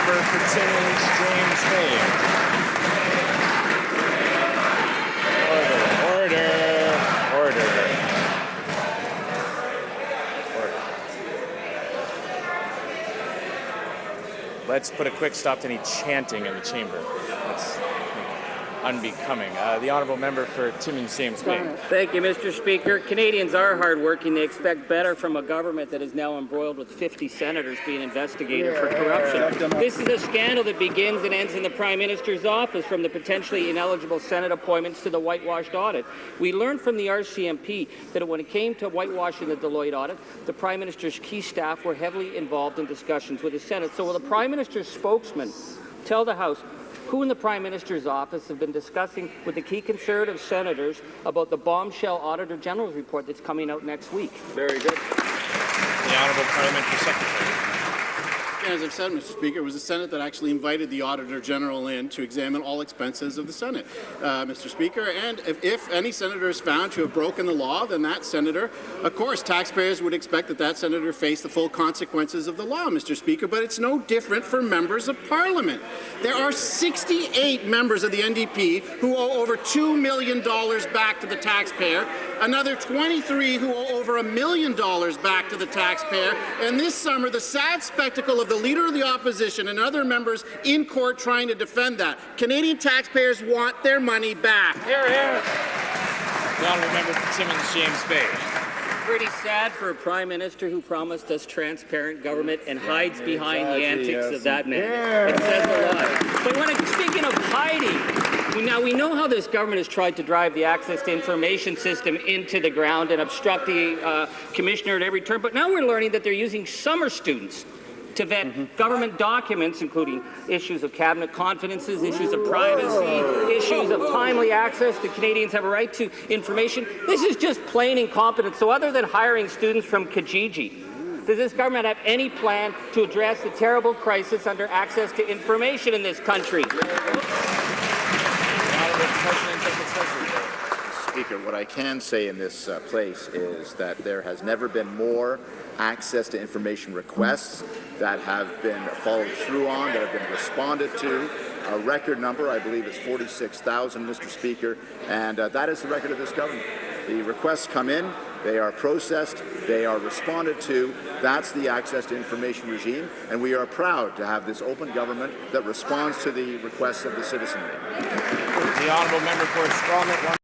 member for Timmins, James Bay. Order. Let's put a quick stop to any chanting in the chamber. That's unbecoming. The honourable member for Timmins, James Bay. Thank you, Mr. Speaker. Canadians are hardworking. They expect better from a government that is now embroiled with 50 senators being investigated for corruption. This is a scandal that begins and ends in the Prime Minister's office, from the potentially ineligible Senate appointments to the whitewashed audit. We learned from the RCMP that when it came to whitewashing the Deloitte audit, the Prime Minister's key staff were heavily involved in discussions with the Senate. So will the Prime Minister's spokesman tell the House who in the Prime Minister's office have been discussing with the key Conservative senators about the bombshell Auditor General's report that's coming out next week? Very good. The Honourable Parliamentary Secretary. As I've said, Mr. Speaker, it was the Senate that actually invited the Auditor General in to examine all expenses of the Senate, Mr. Speaker. And if any senator is found to have broken the law, then that senator, of course, taxpayers would expect that that senator face the full consequences of the law, Mr. Speaker. But it's no different for members of Parliament. There are 68 members of the NDP who owe over $2 million back to the taxpayer, another 23 who owe over $1 million back to the taxpayer, and this summer the sad spectacle of the Leader of the Opposition and other members in court trying to defend that. Canadian taxpayers want their money back. Hear, hear. The honourable member for Timmins, James Bay. Pretty sad for a Prime Minister who promised us transparent government and hides behind the antics of that man. It says a lot. But speaking of hiding, now we know how this government has tried to drive the access to information system into the ground and obstruct the commissioner at every turn. But now we're learning that they're using summer students to vet government documents, including issues of cabinet confidences, issues of privacy, issues of timely access that Canadians have a right to information. This is just plain incompetence. So other than hiring students from Kijiji, does this government have any plan to address the terrible crisis under access to information in this country? Speaker, what I can say in this place is that there has never been more access to information requests that have been followed through on, that have been responded to. A record number, I believe, is 46,000, Mr. Speaker, and that is the record of this government. The requests come in, they are processed, they are responded to. That's the access to information regime, and we are proud to have this open government that responds to the requests of the citizenry. The honourable member for Stormont.